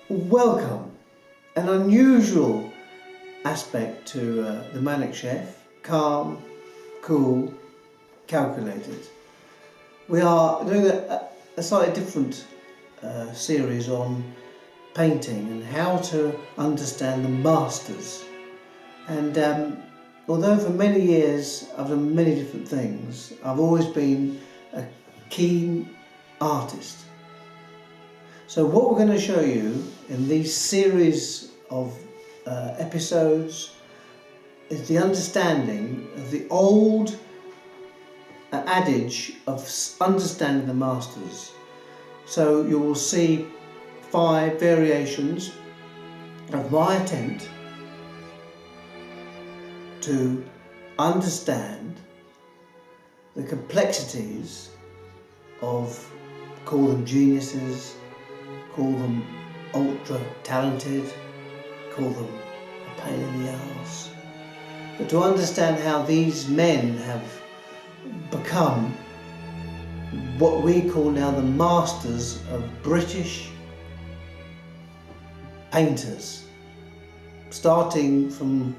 Welcome. An unusual aspect to the Manic chef. Calm, cool, calculated. We are doing a slightly different series on painting and how to understand the masters. And although for many years I've done many different things, I've always been a keen artist. So what we're going to show you in these series of episodes is the understanding of the old adage of understanding the masters. So you will see 5 variations of my attempt to understand the complexities of, call them geniuses, call them ultra talented, call them a pain in the arse. But to understand how these men have become what we call now the masters of British painters, starting from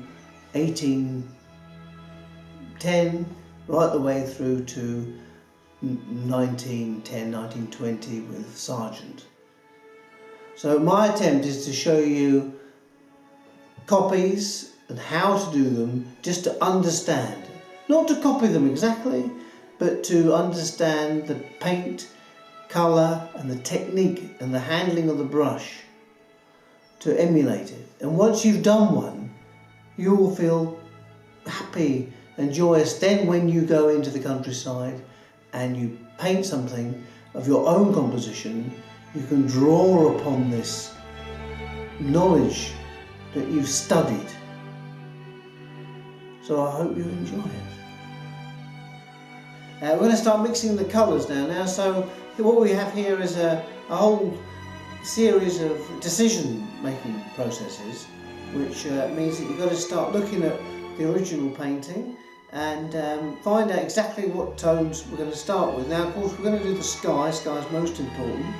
1810 right the way through to 1910, 1920 with Sargent. So my attempt is to show you copies and how to do them, just to understand. Not to copy them exactly, but to understand the paint, colour and the technique and the handling of the brush, to emulate it. And once you've done one, you will feel happy and joyous then when you go into the countryside and you paint something of your own composition. You can draw upon this knowledge that you've studied. So I hope you enjoy it. We're going to start mixing the colours now. So what we have here is a whole series of decision-making processes, which means that you've got to start looking at the original painting and find out exactly what tones we're going to start with. Now, of course, we're going to do the sky. Sky is most important.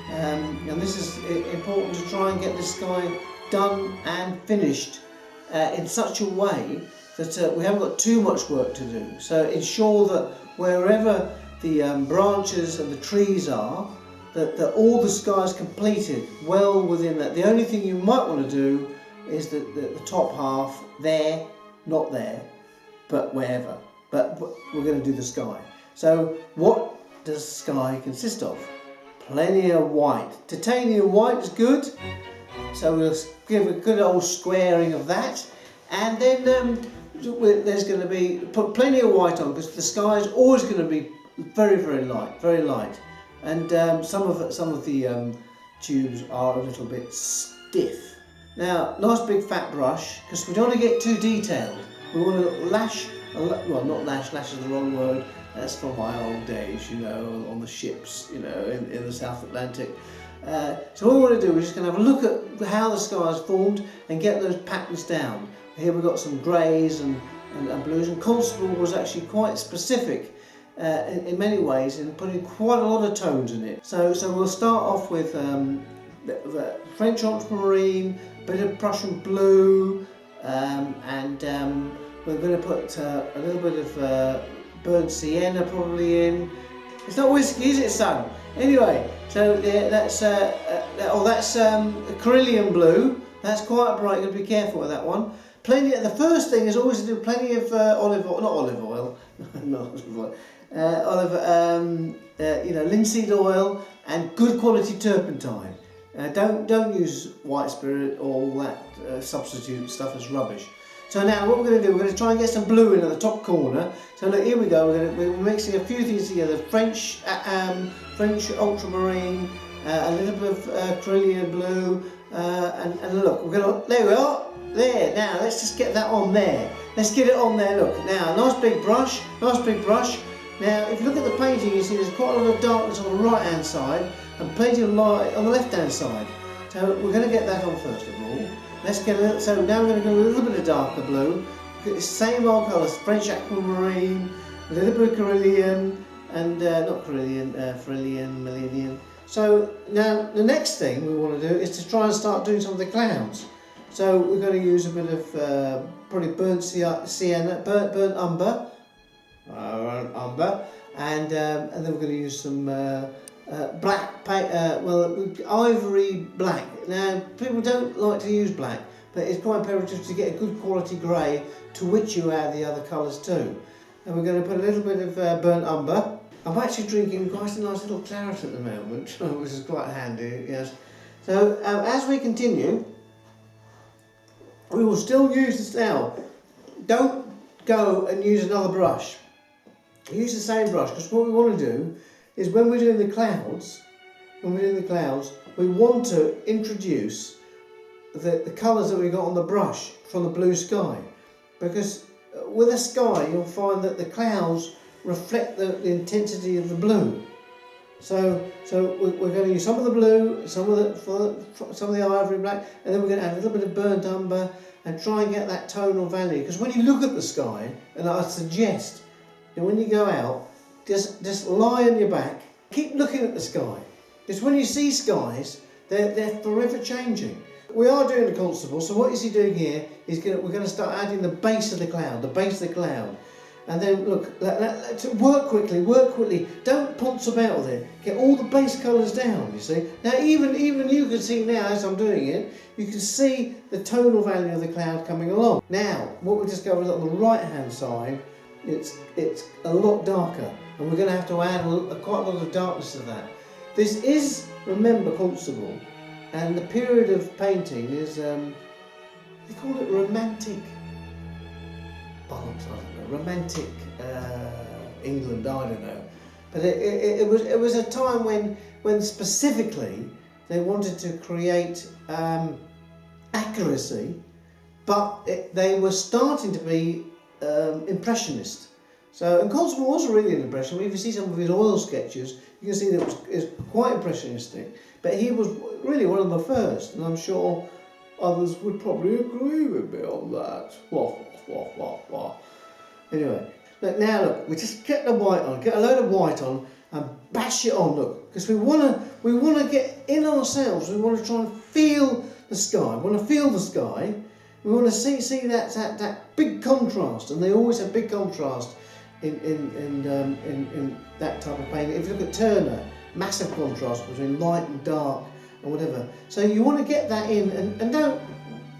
And this is important to try and get the sky done and finished in such a way that we haven't got too much work to do. So ensure that wherever the branches and the trees are, that all the sky is completed well within that. The only thing you might want to do is the top half there, not there, but wherever. But we're going to do the sky. So what does sky consist of? Plenty of white. Titanium white is good, so we'll give a good old squaring of that, and then there's going to be, put plenty of white on, because the sky is always going to be very, very light, and some of the tubes are a little bit stiff. Now, nice big fat brush, because we don't want to get too detailed. We want to lash, well, not lash is the wrong word. That's from my old days, you know, on the ships, you know, in the South Atlantic. So what we want to do is just going to have a look at how the sky is formed and get those patterns down. Here we've got some greys and blues, and Constable was actually quite specific in many ways in putting quite a lot of tones in it. So we'll start off with the French ultramarine, a bit of Prussian blue, and we're going to put a little bit of burnt sienna probably in. It's not whiskey, is it, son? Anyway, so yeah, that's Carillion blue. That's quite bright. You've got to be careful with that one. The first thing is always to do plenty of olive oil, linseed oil and good quality turpentine. Don't use white spirit or all that substitute stuff as rubbish. So now what we're going to do, we're going to try and get some blue in at the top corner. So look, here we go. We're mixing a few things together: French ultramarine, a little bit of Carillion blue, and look, there we are. There. Now let's just get that on there. Let's get it on there. Look. Now, nice big brush. Now, if you look at the painting, you see there's quite a lot of darkness on the right-hand side and plenty of light on the left-hand side. So we're going to get that on first of all. Let's get a little, so now we're going to go with a little bit of darker blue. Get the same old colours, French aquamarine, a little bit of Carillion, and not Carillion, Frillion, Millennium, So now the next thing we want to do is to try and start doing some of the clouds. So we're going to use a bit of probably burnt sienna, burnt umber, and then we're going to use some black paint, ivory black. Now people don't like to use black, but it's quite imperative to get a good quality grey, to which you add the other colours too. And we're going to put a little bit of burnt umber. I'm actually drinking quite a nice little claret at the moment, which is quite handy, yes. So as we continue, we will still use this now. Don't go and use another brush. Use the same brush, because what we want to do is when we're doing the clouds, we want to introduce the colours that we got on the brush from the blue sky. Because with the sky, you'll find that the clouds reflect the intensity of the blue. So we're going to use some of the blue, some of the ivory black, and then we're going to add a little bit of burnt umber and try and get that tonal value. Because when you look at the sky, and I suggest that when you go out, just lie on your back, keep looking at the sky. Because when you see skies, they're forever changing. We are doing the Constable, so what is he doing here is we're going to start adding the base of the cloud, And then look, work quickly, don't ponce about with it. Get all the base colours down, you see. Now even you can see now, as I'm doing it, you can see the tonal value of the cloud coming along. Now, what we discovered on the right hand side, it's a lot darker, and we're going to have to add quite a lot of darkness to that. This is, remember, Constable, and the period of painting is, they call it romantic. Romantic England, I don't know, but it was a time when specifically they wanted to create accuracy, but they were starting to be impressionist. So, and Constable was really an impressionist. If you see some of his oil sketches, you can see that it's quite impressionistic. But he was really one of the first, and I'm sure others would probably agree with me on that. Anyway, look, we just get the white on, get a load of white on, and bash it on. Look, because we want to get in ourselves. We want to try and feel the sky. We want to feel the sky. We want to see that big contrast, and they always have big contrast in that type of painting. If you look at Turner, massive contrast between light and dark and whatever. So you want to get that in, and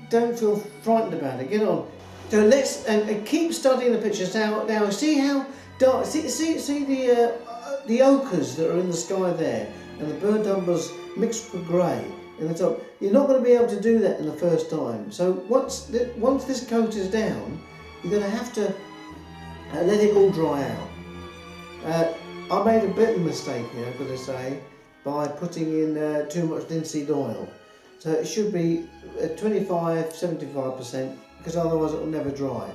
don't feel frightened about it. Get on. So let's and keep studying the pictures now. See how dark. See the ochres that are in the sky there, and the burnt umbers mixed with grey in the top. You're not going to be able to do that in the first time. So once this coat is down, you're going to have to let it all dry out. I made a bit of a mistake here, I've got to say, by putting in too much linseed oil. So it should be 25-75%, because otherwise it will never dry.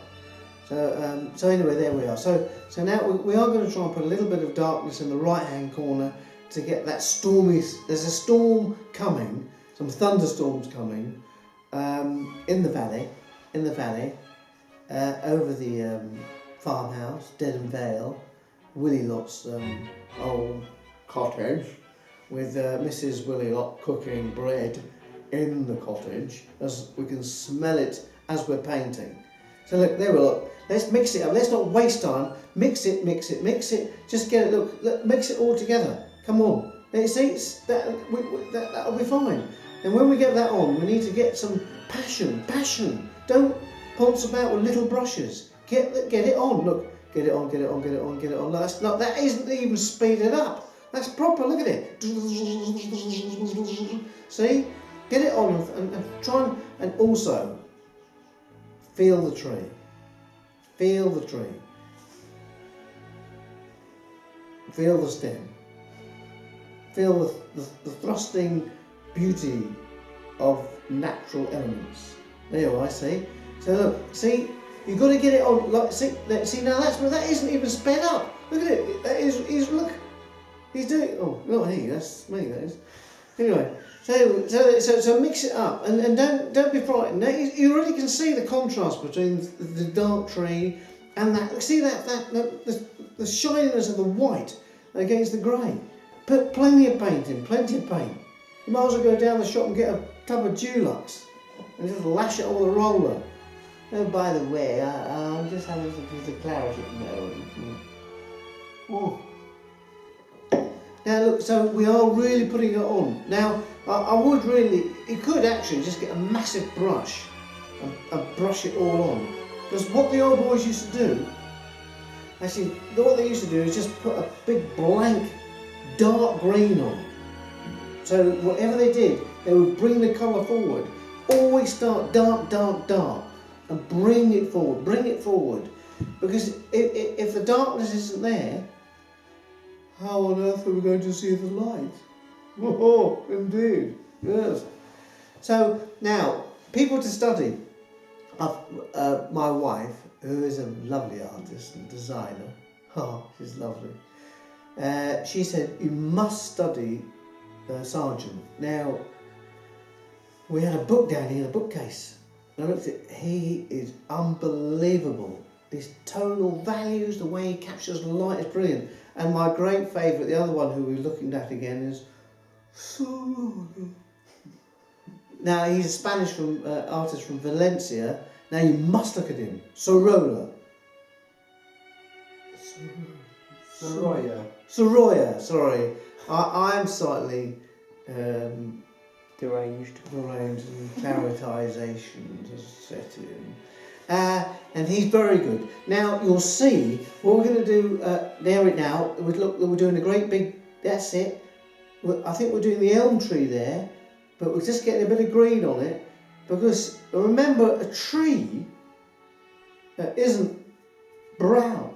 So anyway, there we are. So now we are going to try and put a little bit of darkness in the right hand corner to get that stormy. There's a storm coming, some thunderstorms coming in the valley, over the farmhouse, Dedham Vale, Willie Lott's old cottage, with Mrs. Willie Lott cooking bread in the cottage, as we can smell it as we're painting. So look, there we are. Let's mix it up. Let's not waste time. Mix it. Just get it. Look, mix it all together. Come on. You see, that'll be fine. And when we get that on, we need to get some passion. Don't ponce about with little brushes. Get it on. Look, get it on. That isn't even speeded up. That's proper. Look at it. See, get it on and try and also feel the tree. Feel the tree. Feel the stem. Feel the thrusting beauty of natural elements. There you are, see? So look, see, you've got to get it on, like, see now that isn't even sped up. Look at it, that is, look, he's doing, oh, not he, that's me, that is. Anyway, so mix it up, and don't be frightened. Now, you already can see the contrast between the dark tree and that. See that the shininess of the white against the grey. put plenty of paint in, plenty of paint. You might as well go down the shop and get a tub of Dulux and just lash it on with a roller. Oh, by the way, I'm just having a piece of claret at the moment. Oh. Now look, so we are really putting it on. Now, I would really, you could actually just get a massive brush and brush it all on. Because what the old boys used to do, actually, what they used to do is just put a big blank dark green on. So whatever they did, they would bring the colour forward. Always start dark, dark, dark, and bring it forward, bring it forward. Because if the darkness isn't there, how on earth are we going to see the light? Oh, indeed, yes. So now, people to study. My wife, who is a lovely artist and designer, oh, she's lovely. She said, you must study Sargent. Now, we had a book down here in a bookcase. And I looked at it, he is unbelievable. His tonal values, the way he captures the light is brilliant. And my great favourite, the other one who we're looking at again, is Sorolla. Now, he's a Spanish artist from Valencia. Now, you must look at him. Sorolla. Sorolla, sorry. I'm slightly deranged and claritisation to set in. And he's very good. Now you'll see what we're going to do there it now. We're doing a great big. That's it. I think we're doing the elm tree there, but we're just getting a bit of green on it because remember a tree isn't brown.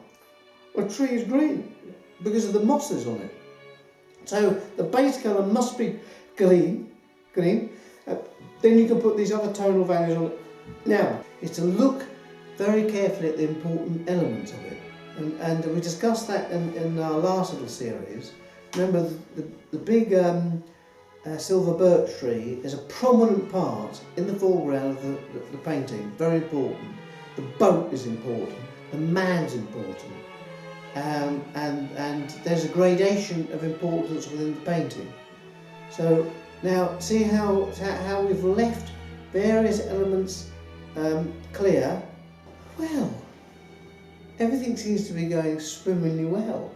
A tree is green because of the mosses on it. So the base colour must be green. Then you can put these other tonal values on it. Now, is to look very carefully at the important elements of it. And we discussed that in our last little series. Remember, the big silver birch tree is a prominent part in the foreground of the painting, very important. The boat is important, the man's important. And there's a gradation of importance within the painting. So now see how we've left various elements clear. Well, everything seems to be going swimmingly well.